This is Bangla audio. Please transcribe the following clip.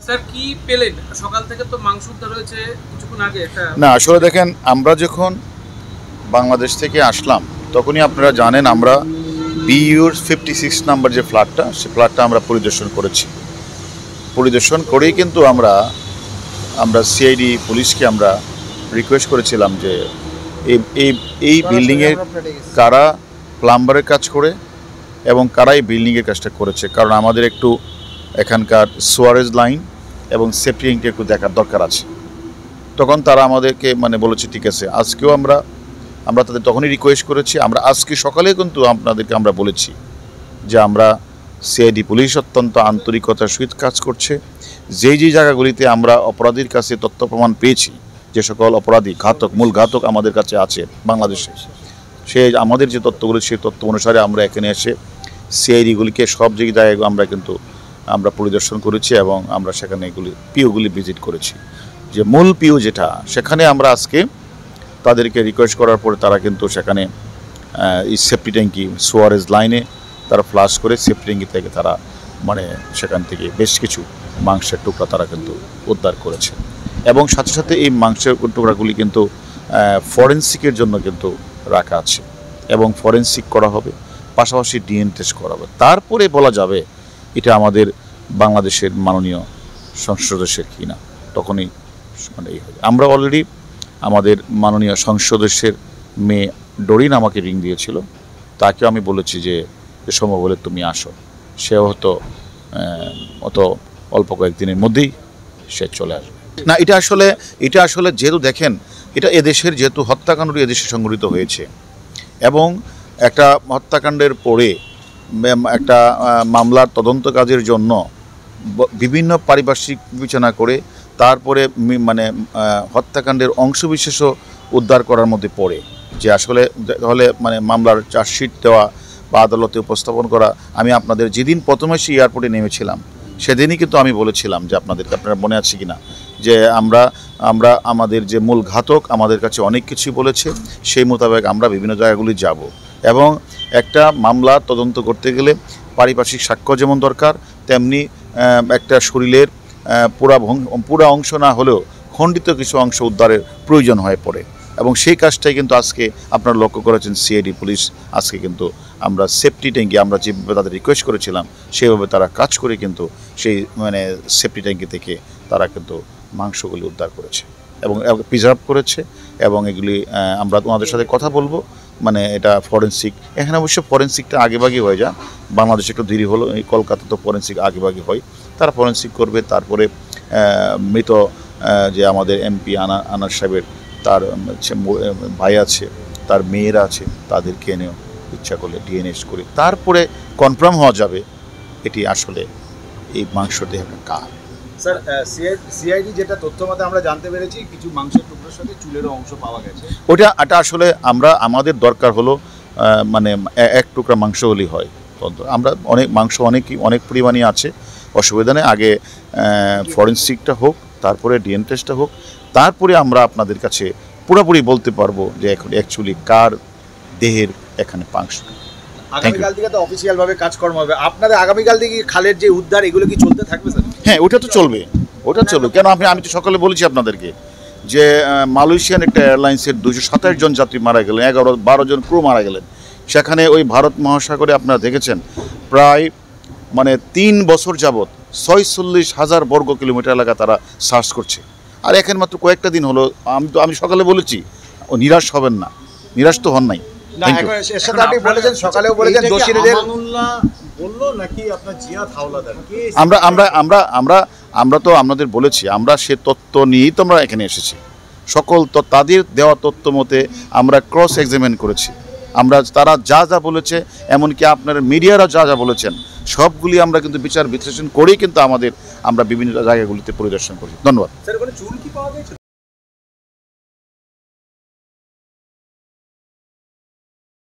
স্যার কি পেলেন সকাল থেকে? তো মাংস উদ্ধার হয়েছে কিছুক্ষণ আগে। না আসলে দেখেন, আমরা যখন বাংলাদেশ থেকে আসলাম তখনই আপনারা জানেন আমরা বিইউর 56 নাম্বার যে ফ্ল্যাটটা, সে ফ্ল্যাটটা আমরা পরিদর্শন করেছি। পরিদর্শন করেই কিন্তু আমরা সিআইডি পুলিশকে আমরা রিকোয়েস্ট করেছিলাম যে এই বিল্ডিংয়ের কারা প্লাম্বারের কাজ করে এবং কারা এই বিল্ডিংয়ের কাজটা করেছে, কারণ আমাদের একটু এখানকার সোয়ারেজ লাইন এবং সেফটি ট্যাঙ্কটা একটু দেখার দরকার আছে। তখন তারা আমাদেরকে বলেছে ঠিক আছে। আজকেও আমরা তাদের তখনই রিকোয়েস্ট করেছি। আমরা আজকে সকালে কিন্তু আপনাদেরকে আমরা বলেছি যে আমরা সিআইডি পুলিশ অত্যন্ত আন্তরিকতার সহিত কাজ করছে। যেই জায়গাগুলিতে আমরা অপরাধীর কাছে তথ্য প্রমাণ পেয়েছি, যে সকল অপরাধী মূল ঘাতক আমাদের কাছে আছে বাংলাদেশে, আমাদের যে তথ্যগুলি সেই তথ্য অনুসারে আমরা এখানে এসে সিআইডিগুলিকে সব জায়গায় আমরা পরিদর্শন করেছি এবং আমরা সেখানে পিওগুলি ভিজিট করেছি। যে মূল পিও যেটা, সেখানে আমরা আজকে তাদেরকে রিকোয়েস্ট করার পরে তারা কিন্তু সেখানে এই সেফটি ট্যাঙ্কি সোয়ারেজ লাইনে তারা ফ্লাশ করে সেফটি ট্যাঙ্কি থেকে তারা সেখান থেকে বেশ কিছু মাংসের টুকরা তারা কিন্তু উদ্ধার করেছে এবং সাথে সাথে এই মাংসের টুকরাগুলি কিন্তু ফরেনসিকের জন্য কিন্তু রাখা আছে এবং ফরেনসিক করা হবে, পাশাপাশি ডিএনএ টেস্ট করা হবে। তারপরে বলা যাবে এটা আমাদের বাংলাদেশের মাননীয় সংসদ সদস্যের কিনা, তখনই এই হবে। আমরা অলরেডি আমাদের মাননীয় সংসদ সদস্যের মেয়ে ডরিন আমাকে রিং দিয়েছিল, তাকেও আমি বলেছি যে সম্ভব হলে তুমি আসো। সেও হয়তো অত অল্প কয়েকদিনের মধ্যেই সে চলে আসবে। না, এটা আসলে যেহেতু দেখেন, এটা এদেশের যেহেতু হত্যাকাণ্ডটি এদেশে সংঘটিত হয়েছে এবং একটা হত্যাকাণ্ডের পরে একটা মামলার তদন্ত কাজের জন্য বিভিন্ন পারিপার্শ্বিক বিবেচনা করে তারপরে হত্যাকাণ্ডের অংশবিশেষও উদ্ধার করার মধ্যে পড়ে, যে আসলে হলে মামলার চার্জশিট দেওয়া বা আদালতে উপস্থাপন করা। আমি আপনাদের যেদিন প্রথমে সেই এয়ারপোর্টে নেমেছিলাম সেদিনই কিন্তু আমি বলেছিলাম যে আপনারা মনে আছে কিনা, যে আমরা আমাদের যে মূল ঘাতক আমাদের কাছে অনেক কিছুই বলেছে, সেই মোতাবেক আমরা বিভিন্ন জায়গাগুলি যাব এবং একটা মামলার তদন্ত করতে গেলে পারিপার্শ্বিক সাক্ষ্য যেমন দরকার, তেমনি একটা শরীরের পুরা অংশ না হলেও খণ্ডিত কিছু অংশ উদ্ধারের প্রয়োজন হয়ে পড়ে এবং সেই কাজটাই কিন্তু আজকে আপনারা লক্ষ্য করেছেন সিআইডি পুলিশ আজকে কিন্তু আমরা সেফটি ট্যাঙ্কি আমরা যেভাবে তাদের রিকোয়েস্ট করেছিলাম সেভাবে তারা কাজ করে কিন্তু সেই সেফটি ট্যাঙ্কি থেকে তারা কিন্তু মাংসগুলি উদ্ধার করেছে এবং প্রিজার্ভ করেছে এবং এগুলি আমরা তোমাদের সাথে কথা বলবো। এটা ফরেনসিক, এখানে অবশ্য ফরেনসিকটা আগেভাগে হয়ে যায়, বাংলাদেশে একটু দেরি হলো, এই কলকাতা তো ফরেনসিক আগেভাগে হয়, তারা ফরেনসিক করবে। তারপরে মৃত যে আমাদের এমপি আনার সাহেবের তার ভাই আছে, তার মেয়েরা আছে, তাদেরকে এনেও ইচ্ছা করলে ডিএনএ করে তারপরে কনফার্ম হওয়া যাবে এটি আসলে এই মাংস দেহ কার। স্যার, সিআইডি যেটা তথ্য মতে আমরা জানতে পেরেছি, কিছু মাংসের টুকরোর সাথে চুলেরও অংশ পাওয়া গেছে। এটা আসলে আমাদের দরকার হলো এক টুকরা মাংস হলেই হয়। আমরা অনেক পরিমাণে আছে, অসুবিধা নেই। আগে ফরেনসিকটা হোক, তারপরে ডিএনএ টেস্টটা হোক, তারপরে আমরা আপনাদের কাছে পুরোপুরি বলতে পারবো যে এখন অ্যাকচুয়ালি কার দেহের এখানে মাংস। আগামীকাল থেকে তো অফিসিয়ালভাবে কাজকর্ম হবে আপনাদের। আগামীকাল থেকে খালের যে উদ্ধার এগুলো কি চলতে থাকবে স্যার? হ্যাঁ, ওটা তো চলবে। কেন আমি তো সকালে বলেছি আপনাদেরকে যে মালয়েশিয়ান একটা এয়ারলাইন্সের 227 জন যাত্রী মারা গেলেন, 11-12 জন ক্রু মারা গেলেন। সেখানে ওই ভারত মহাসাগরে আপনারা দেখেছেন প্রায় 3 বছর যাবৎ 46,000 বর্গ কিলোমিটার এলাকা তারা সার্চ করছে। আর এখন মাত্র কয়েকটা দিন হলো। আমি সকালে বলেছি নিরাশ হবেন না, নিরাশ তো হন নাই। আমরা তো আপনাদের বলেছি, আমরা সে তথ্য নিয়েই তো আমরা এখানে এসেছি। সকল তাদের দেওয়া তথ্য মতে আমরা ক্রস এক্সামিন করেছি। তারা যা বলেছে, এমনকি আপনার মিডিয়ারা যা বলেছেন, সবগুলি আমরা কিন্তু বিচার বিশ্লেষণ করেই কিন্তু আমরা বিভিন্ন জায়গাগুলিতে পরিদর্শন করি। ধন্যবাদ।